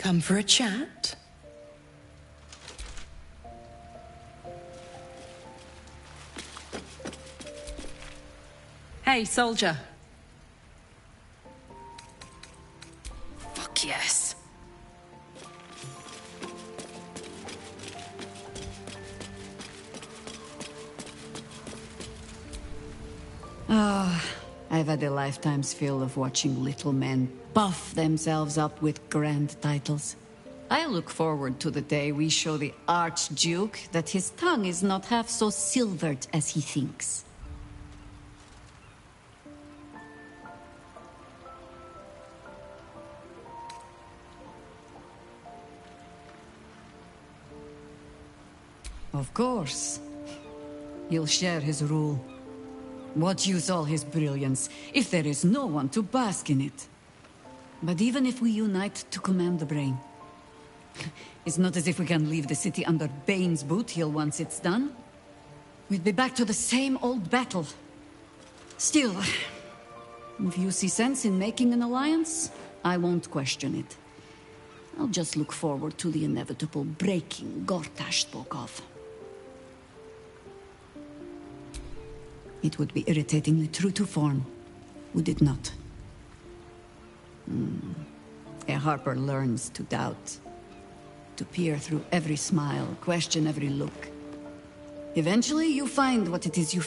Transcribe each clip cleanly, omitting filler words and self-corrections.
Come for a chat? Hey, soldier. Fuck yes. I've had a lifetime's fill of watching little men buff themselves up with grand titles. I look forward to the day we show the Archduke that his tongue is not half so silvered as he thinks. Of course. He'll share his rule. What use all his brilliance if there is no one to bask in it? But even if we unite to command the brain, it's not as if we can leave the city under Bane's boot heel once it's done. We'd be back to the same old battle. Still, if you see sense in making an alliance, I won't question it. I'll just look forward to the inevitable breaking Gortash spoke of. It would be irritatingly true to form, would it not? A Harper learns to doubt. To peer through every smile, question every look. Eventually, you find what it is you...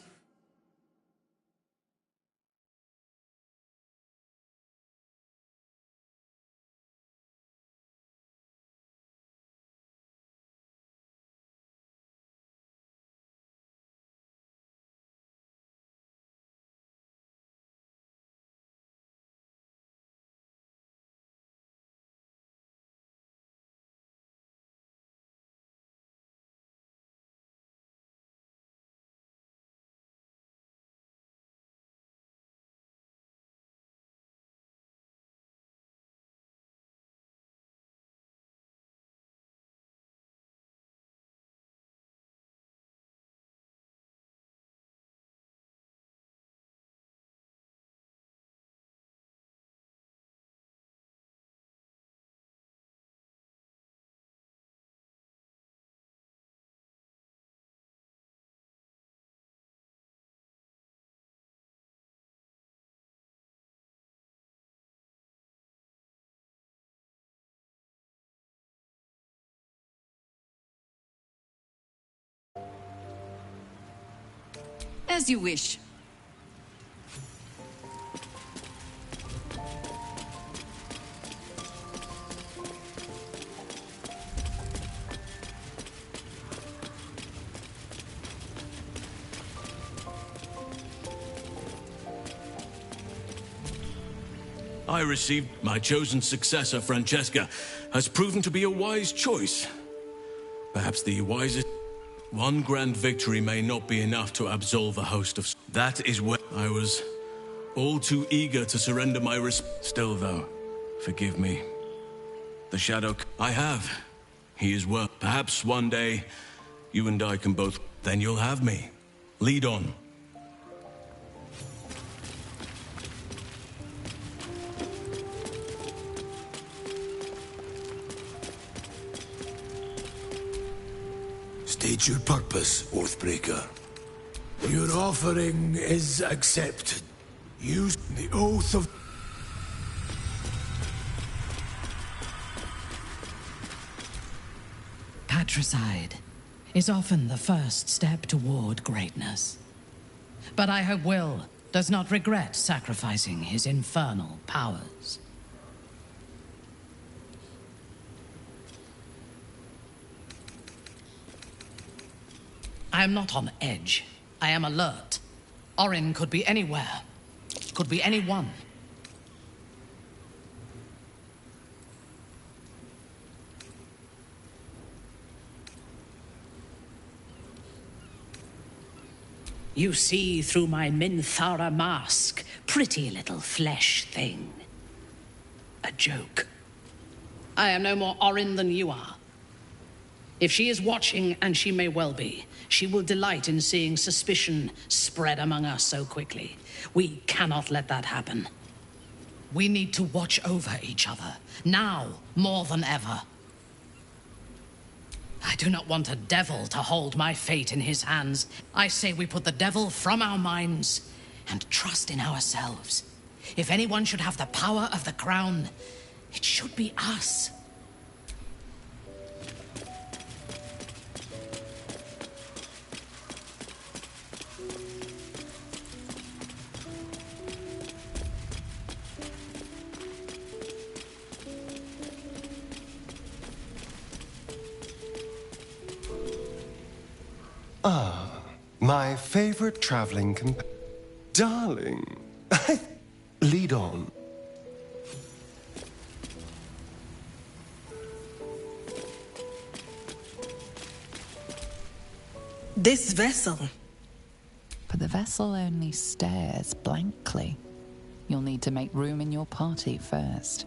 As you wish. I received my chosen successor, Francesca, has proven to be a wise choice. Perhaps the wisest... One grand victory may not be enough to absolve a host of... That is where I was all too eager to surrender my Still, though, forgive me. The Shadow... I have. He is well. Perhaps one day, you and I can both... Then you'll have me. Lead on. State your purpose, Oathbreaker. Your offering is accepted. Use the oath of... Patricide is often the first step toward greatness. But I hope Will does not regret sacrificing his infernal powers. I am not on edge. I am alert. Orin could be anywhere. Could be anyone. You see through my Minthara mask, pretty little flesh thing. A joke. I am no more Orin than you are. If she is watching, and she may well be, she will delight in seeing suspicion spread among us so quickly. We cannot let that happen. We need to watch over each other, now more than ever. I do not want a devil to hold my fate in his hands. I say we put the devil from our minds and trust in ourselves. If anyone should have the power of the crown, it should be us. My favorite traveling Darling, lead on. This vessel. But the vessel only stares blankly. You'll need to make room in your party first.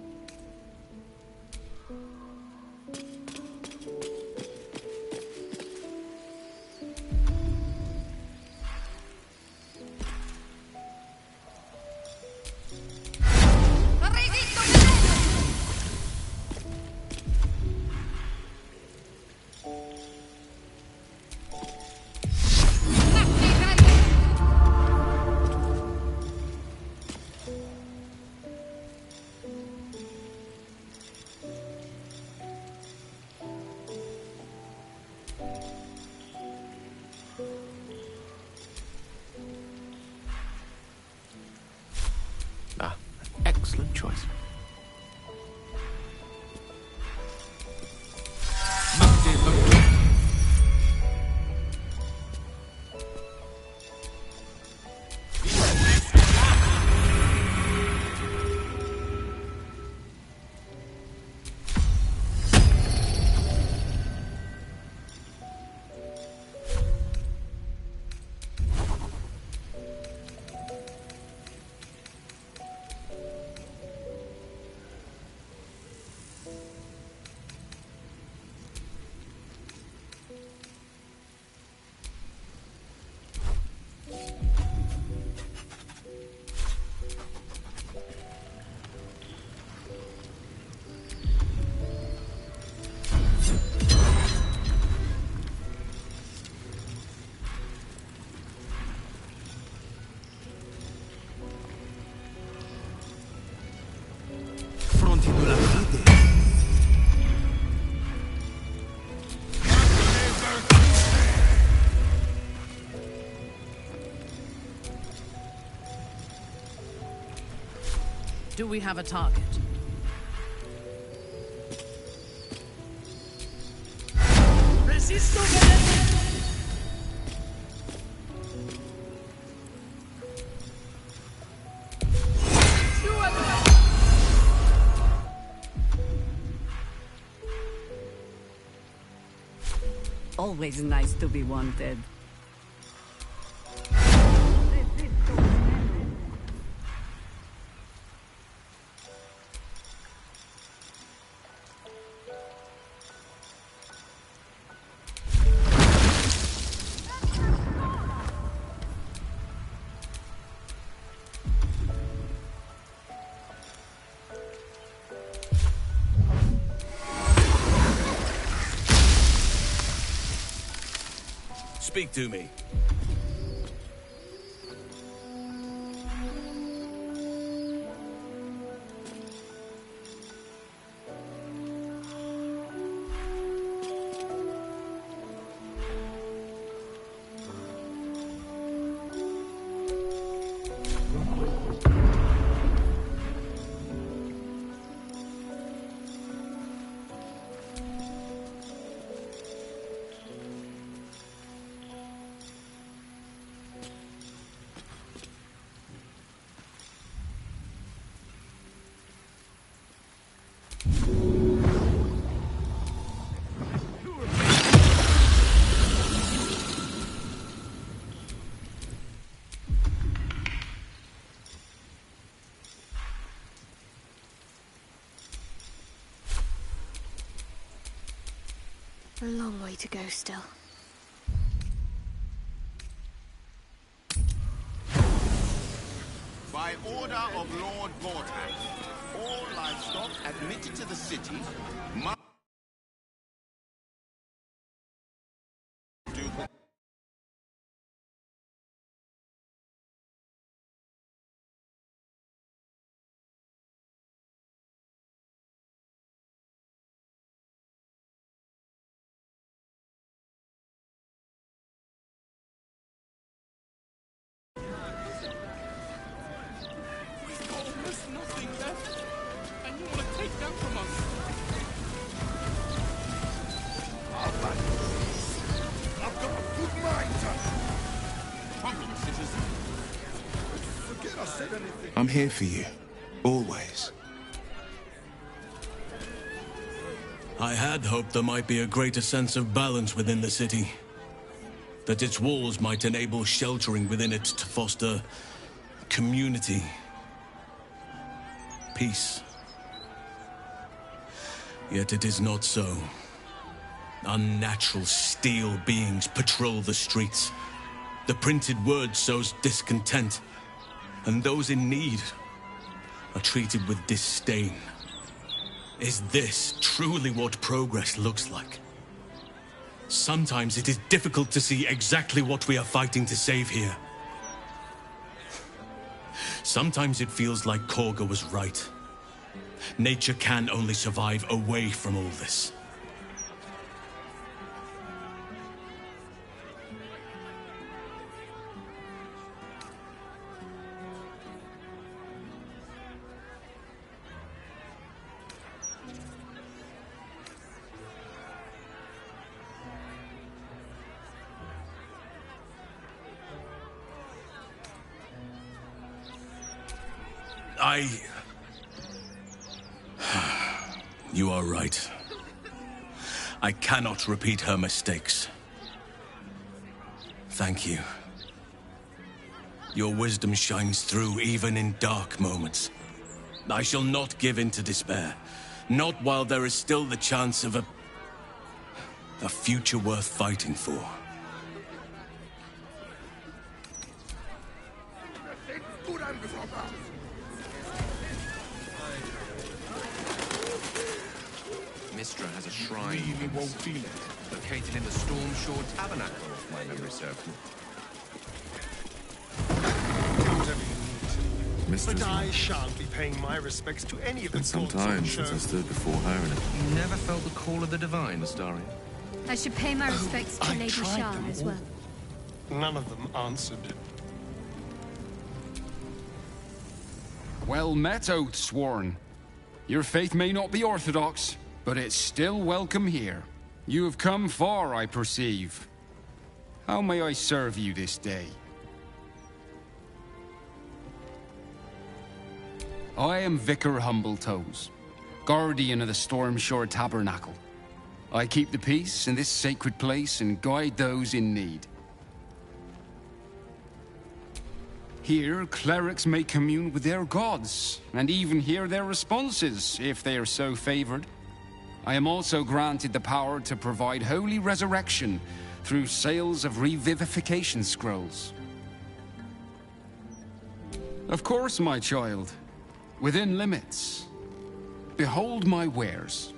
Excellent choice. Do we have a target? Resisto. Always nice to be wanted. Speak to me. A long way to go still. By order of Lord Vortak, all livestock admitted to the city must do. Almost nothing left. And you want to take that from us? I've got a good mind to problem, citizen. Forget I said anything. I'm here for you. Always. I had hoped there might be a greater sense of balance within the city. That its walls might enable sheltering within it to foster community. Peace. Yet it is not so. Unnatural steel beings patrol the streets. The printed word sows discontent, and those in need are treated with disdain. Is this truly what progress looks like? Sometimes it is difficult to see exactly what we are fighting to save here. Sometimes it feels like Korga was right. Nature can only survive away from all this. You are right. I cannot repeat her mistakes. Thank you. Your wisdom shines through even in dark moments. I shall not give in to despair. Not while there is still the chance of a future worth fighting for. Mistra has a shrine located in the Storm Shore Tabernacle, if my memory serves me. But I shan't be paying my respects to any of the It's been some time since I stood before her in it. You never felt the call of the divine, Astarion? I should pay my respects to Lady Shah as well. None of them answered. Well met, Oathsworn. Your faith may not be orthodox, but it's still welcome here. You have come far, I perceive. How may I serve you this day? I am Vicar Humbletoes, guardian of the Stormshore Tabernacle. I keep the peace in this sacred place and guide those in need. Here, clerics may commune with their gods, and even hear their responses, if they are so favored. I am also granted the power to provide holy resurrection through sales of revivification scrolls. Of course, my child. Within limits. Behold my wares.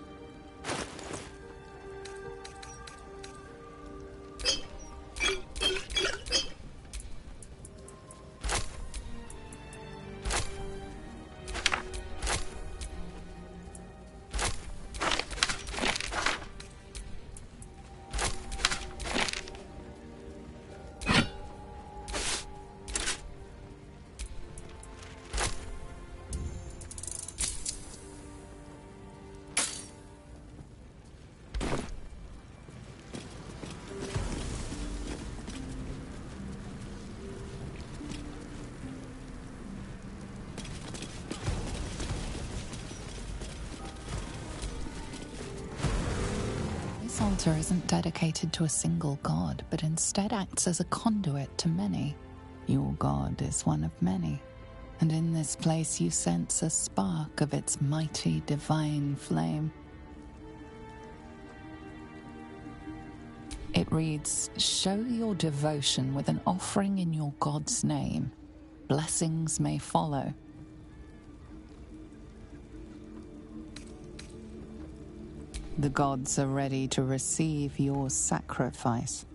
This altar isn't dedicated to a single god, but instead acts as a conduit to many. Your god is one of many, and in this place you sense a spark of its mighty divine flame. It reads, "Show your devotion with an offering in your god's name. blessings may follow. The gods are ready to receive your sacrifice.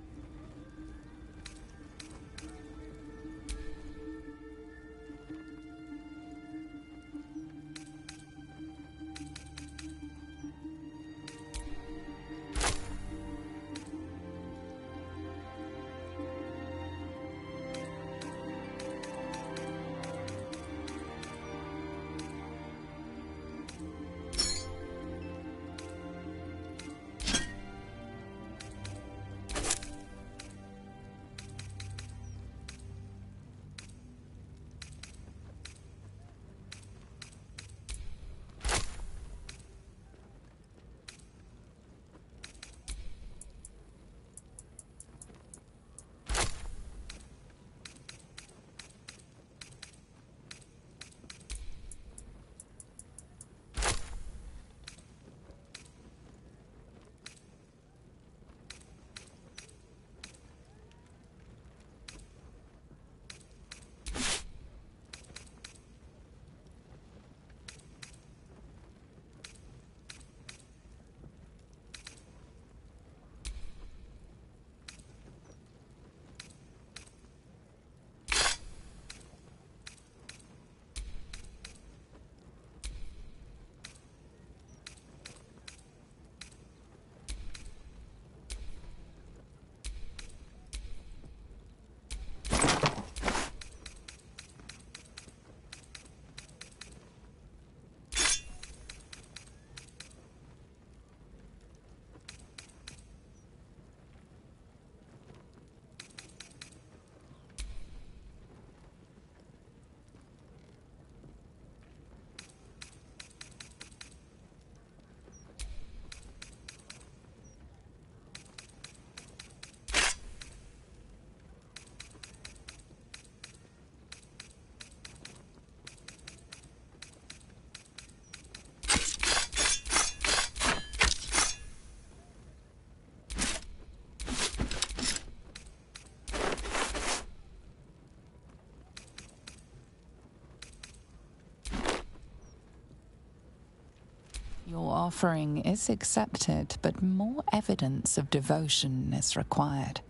Your offering is accepted, but more evidence of devotion is required.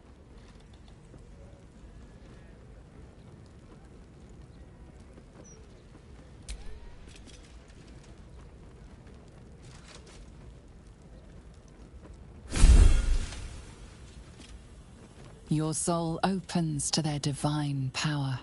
Your soul opens to their divine power.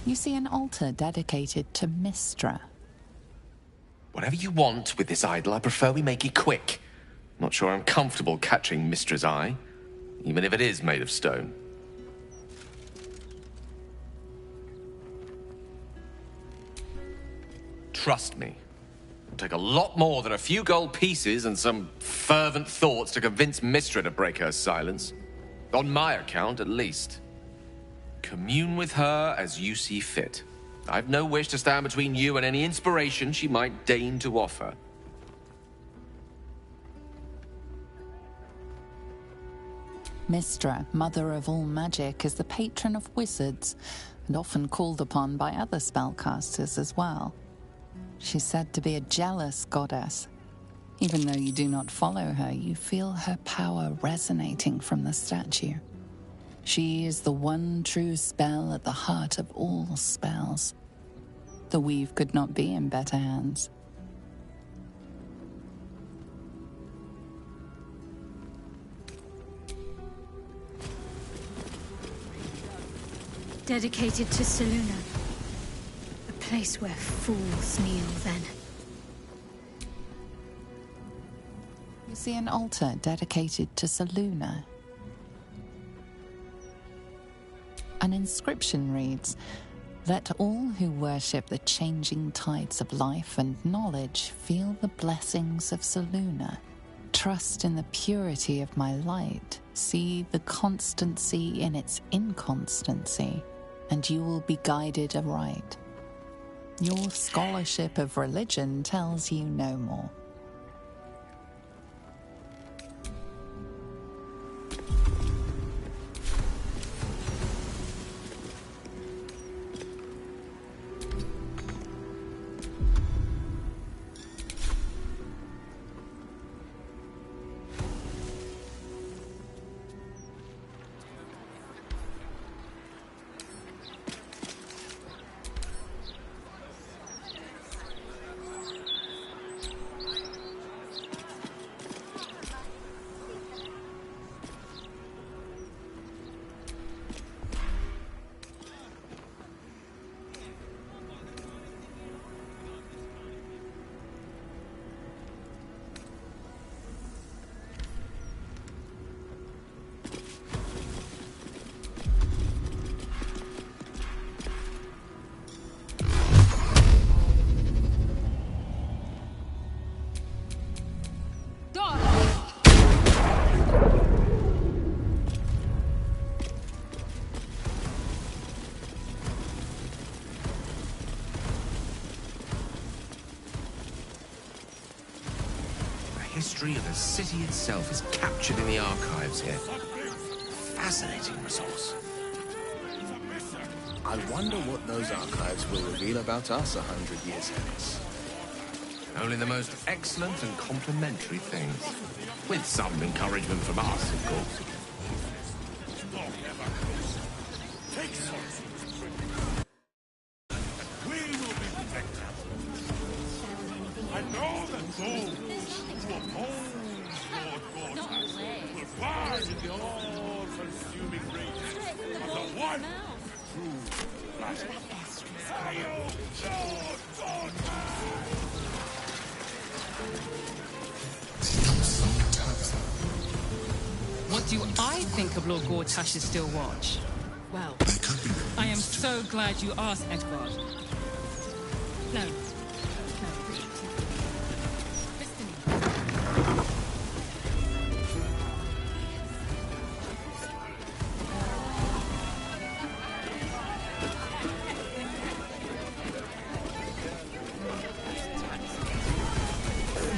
You see an altar dedicated to Mystra. Whatever you want with this idol, I prefer we make it quick. Not sure I'm comfortable catching Mistra's eye, even if it is made of stone. Trust me, it'll take a lot more than a few gold pieces and some fervent thoughts to convince Mystra to break her silence. On my account, at least. Commune with her as you see fit. I've no wish to stand between you and any inspiration she might deign to offer. Mystra, mother of all magic, is the patron of wizards, and often called upon by other spellcasters as well. She's said to be a jealous goddess. Even though you do not follow her, you feel her power resonating from the statue. She is the one true spell at the heart of all spells. The weave could not be in better hands. Dedicated to Selûne. A place where fools kneel then. You see an altar dedicated to Selûne. An inscription reads, "Let all who worship the changing tides of life and knowledge feel the blessings of Selûne. Trust in the purity of my light. See the constancy in its inconstancy, and you will be guided aright. Your scholarship of religion tells you no more. The history of the city itself is captured in the archives here. Fascinating resource. I wonder what those archives will reveal about us 100 years hence. Only the most excellent and complimentary things. With some encouragement from us, of course. We will be protected. I know that those who oppose Lord Gortas will find in the all-consuming rage of the one true light. Hail Lord Gortas! What do I think of Lord Gortash's still watch? Well, I am so glad you asked, Edvard. No.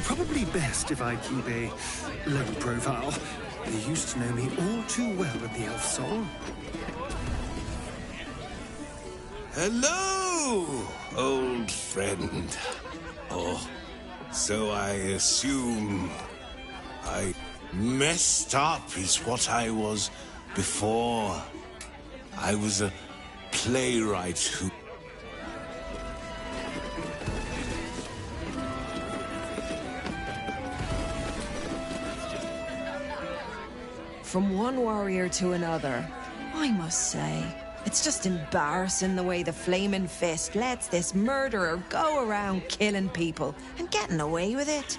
Probably best if I keep a low profile. They used to know me all too well at the Elf Song. Hello, old friend. Oh, so I assume I messed up is what I was before. I was a playwright who... From one warrior to another, I must say, it's just embarrassing the way the Flaming Fist lets this murderer go around killing people and getting away with it.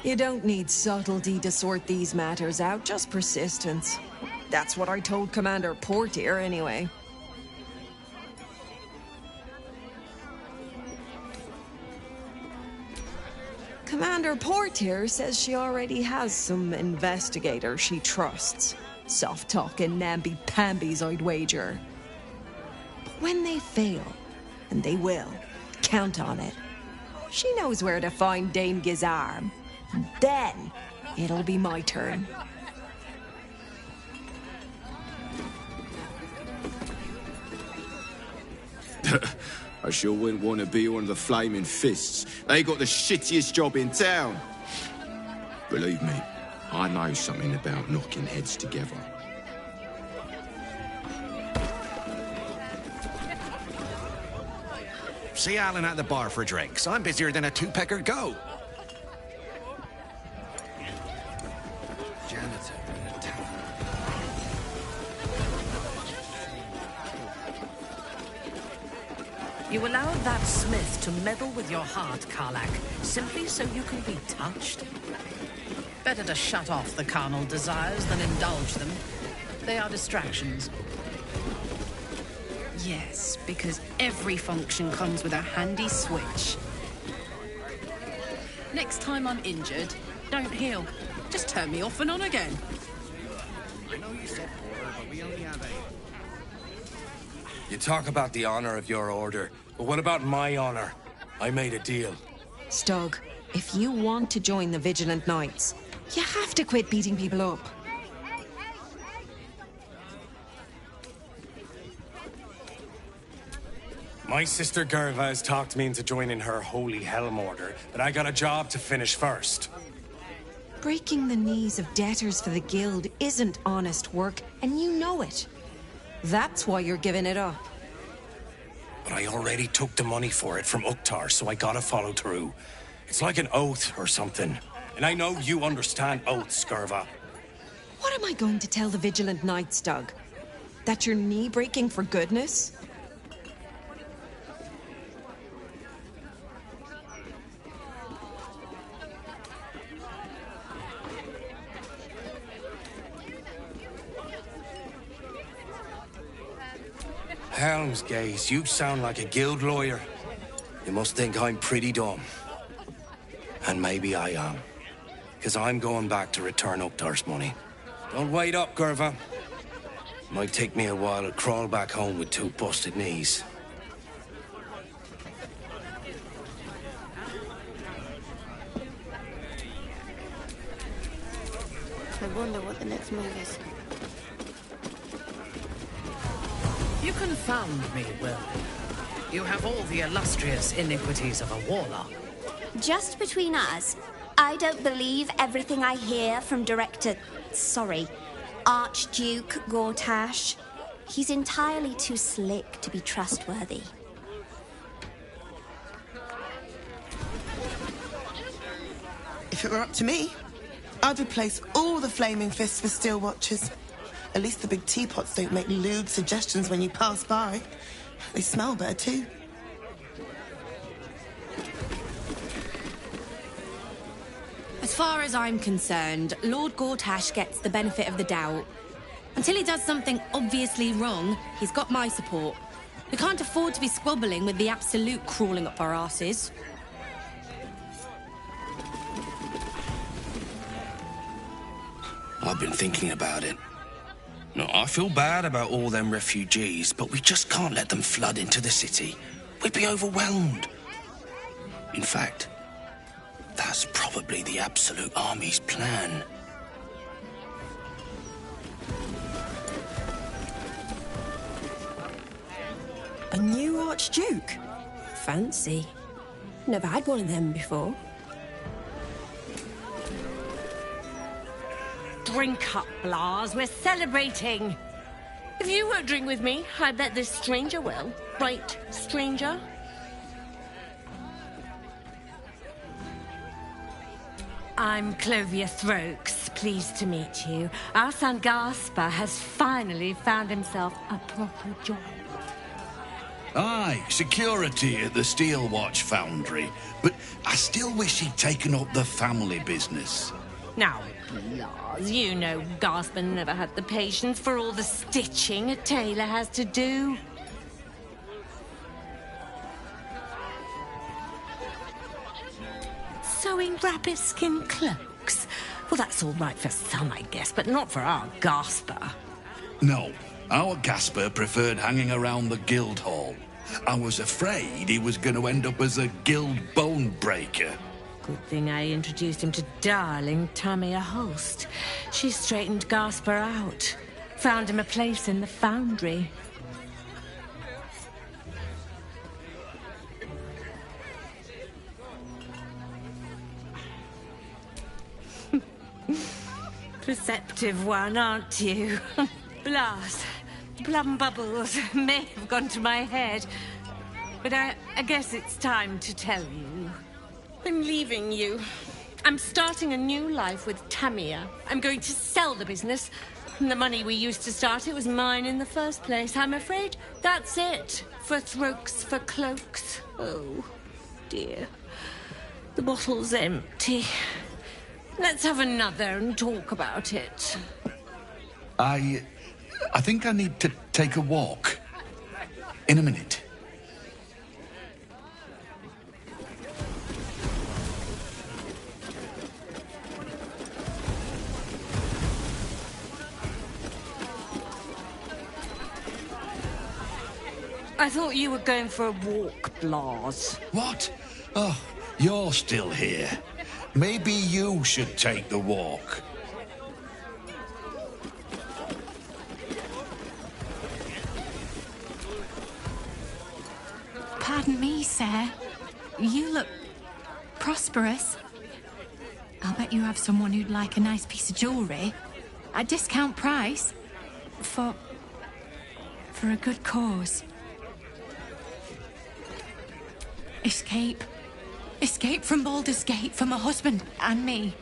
You don't need subtlety to sort these matters out, just persistence. That's what I told Commander Portier, anyway. Commander Portier says she already has some investigators she trusts. Soft-talking namby-pambies, I'd wager. But when they fail, and they will, count on it, she knows where to find Dame Gizarm. Then, it'll be my turn. I sure wouldn't want to be one of the Flaming Fists. They got the shittiest job in town. Believe me, I know something about knocking heads together. See Alan at the bar for drinks. I'm busier than a two-pecker goat. Janitor in a tavern. You allowed that smith to meddle with your heart, Karlach, simply so you can be touched? Better to shut off the carnal desires than indulge them. They are distractions. Yes, because every function comes with a handy switch. Next time I'm injured, don't heal. Just turn me off and on again. I know you said order, but we only have 8. You talk about the honor of your order, but what about my honor? I made a deal. Stug, if you want to join the Vigilant Knights, you have to quit beating people up. My sister Gerva has talked me into joining her Holy Helm Order, but I got a job to finish first. Breaking the knees of debtors for the guild isn't honest work, and you know it. That's why you're giving it up. But I already took the money for it from Uktar, so I gotta follow through. It's like an oath or something. And I know you understand oaths, Gerva. What am I going to tell the Vigilant Knights, Doug? That you're knee-breaking for goodness? Helmsgaze, you sound like a guild lawyer. You must think I'm pretty dumb. And maybe I am. Because I'm going back to return Uktar's money. Don't wait up, Gerva. Might take me a while to crawl back home with 2 busted knees. I wonder what the next move is. You confound me, Will. You have all the illustrious iniquities of a warlock. Just between us, I don't believe everything I hear from Archduke Gortash. He's entirely too slick to be trustworthy. If it were up to me, I'd replace all the flaming fists with steel watches. At least the big teapots don't make lewd suggestions when you pass by. They smell better, too. As far as I'm concerned, Lord Gortash gets the benefit of the doubt. Until he does something obviously wrong, he's got my support. We can't afford to be squabbling with the Absolute crawling up our asses. I've been thinking about it. No, I feel bad about all them refugees, but we just can't let them flood into the city. We'd be overwhelmed. In fact, that's probably the Absolute Army's plan. A new Archduke? Fancy. Never had one of them before. Drink up, Blas. We're celebrating. If you won't drink with me, I bet this stranger will. Right, stranger? I'm Clovia Throaks. Pleased to meet you. Our son Gaspar has finally found himself a proper job. Aye, security at the Steel Watch Foundry. But I still wish he'd taken up the family business. Now, Blas, you know Gaspar never had the patience for all the stitching a tailor has to do. Sewing rabbit-skin cloaks? Well, that's all right for some, I guess, but not for our Gaspar. No, our Gaspar preferred hanging around the guild hall. I was afraid he was going to end up as a guild bone breaker. Good thing I introduced him to darling Tamia Holst. She straightened Gaspar out. Found him a place in the foundry. Perceptive one, aren't you? Blas, plum bubbles may have gone to my head. But I guess it's time to tell you. I'm leaving you. I'm starting a new life with Tamia. I'm going to sell the business. And the money we used to start it was mine in the first place. I'm afraid that's it. For Throaks, for cloaks. Oh, dear. The bottle's empty. Let's have another and talk about it. I think I need to take a walk. In a minute. I thought you were going for a walk, Blas. What? Oh, you're still here. Maybe you should take the walk. Pardon me, sir. You look prosperous. I'll bet you have someone who'd like a nice piece of jewellery at discount price for a good cause. Escape. Escape from Baldur's Gate for my husband and me.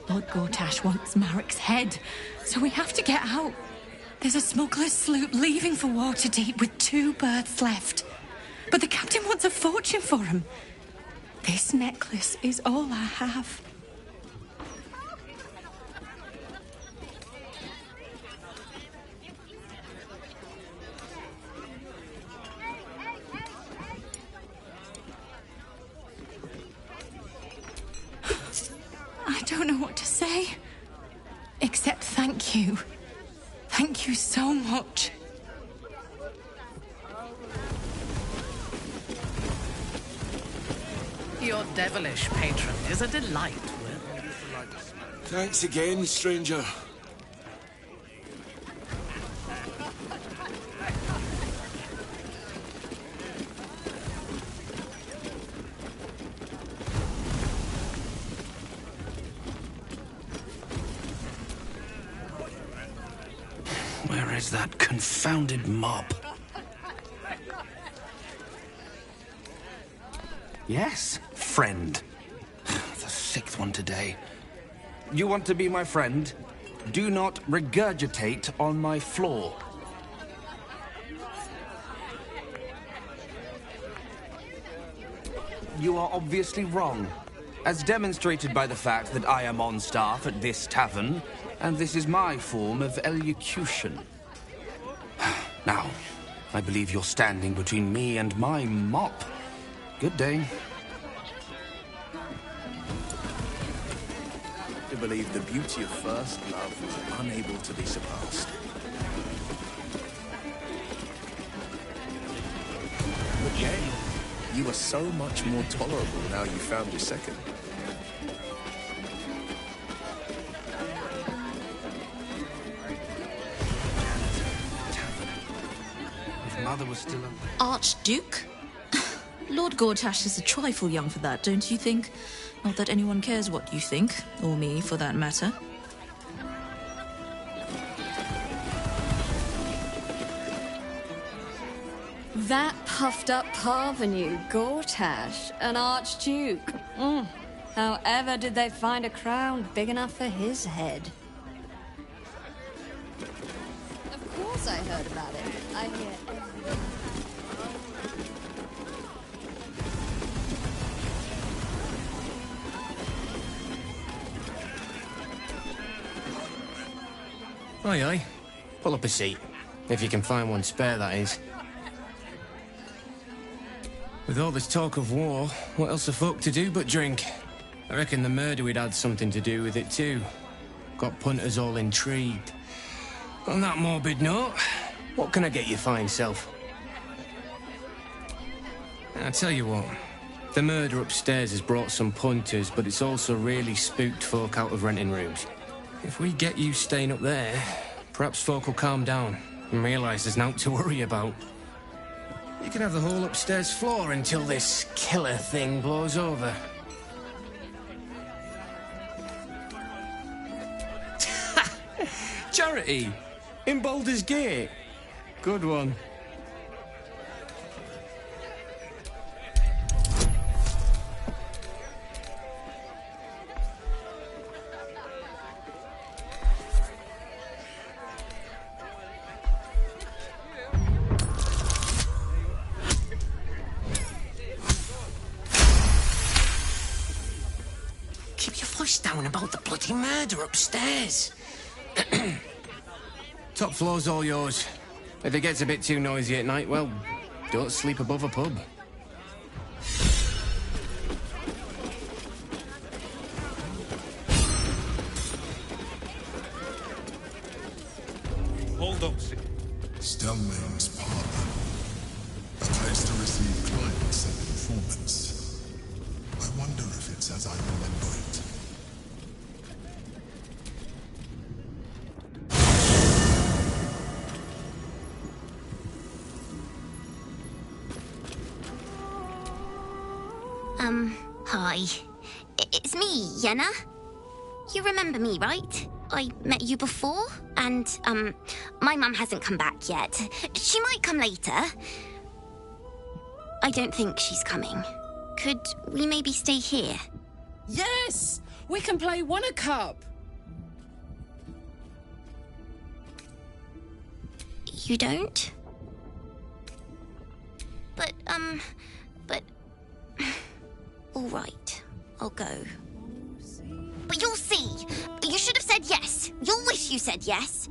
Lord Gortash wants Marek's head, so we have to get out. There's a smuggler's sloop leaving for Waterdeep with 2 berths left. But the captain wants a fortune for him. This necklace is all I have. I don't know what to say, except thank you. Thank you so much. Your devilish patron is a delight, Will. Thanks again, stranger. Where is that confounded mob? Yes, friend. The 6th one today. You want to be my friend? Do not regurgitate on my floor. You are obviously wrong, as demonstrated by the fact that I am on staff at this tavern, and this is my form of elocution. Now, I believe you're standing between me and my mop. Good day. To believe the beauty of first love was unable to be surpassed. But yet, you are so much more tolerable now you found your second. If Mother was still alive. Archduke? Lord Gortash is a trifle young for that, don't you think? Not that anyone cares what you think, or me, for that matter. That puffed up parvenu, Gortash, an archduke. However did they find a crown big enough for his head? Of course I heard about it. I hear everything. Aye, aye. Pull up a seat. If you can find one spare, that is. With all this talk of war, what else are folk to do but drink? I reckon the murder we'd had something to do with it too. Got punters all intrigued. On that morbid note, what can I get you fine self? I tell you what, the murder upstairs has brought some punters, but it's also really spooked folk out of renting rooms. If we get you staying up there, perhaps folk will calm down and realise there's naught to worry about. You can have the whole upstairs floor until this killer thing blows over. Charity! In Baldur's Gate! Good one. Down about the bloody murder upstairs. Top floor's all yours. If it gets a bit too noisy at night, well, Don't sleep above a pub. Hold on. Stellmane's parlour. A place to receive clients and informants. I wonder if it's as I remember it. Hi. It's me, Yenna. You remember me, right? I met you before, and, my mum hasn't come back yet. She might come later. I don't think she's coming. Could we maybe stay here? Yes! We can play One-A-Cup! You don't? But... All right, I'll go. But you'll see. You should have said yes. You'll wish you said yes.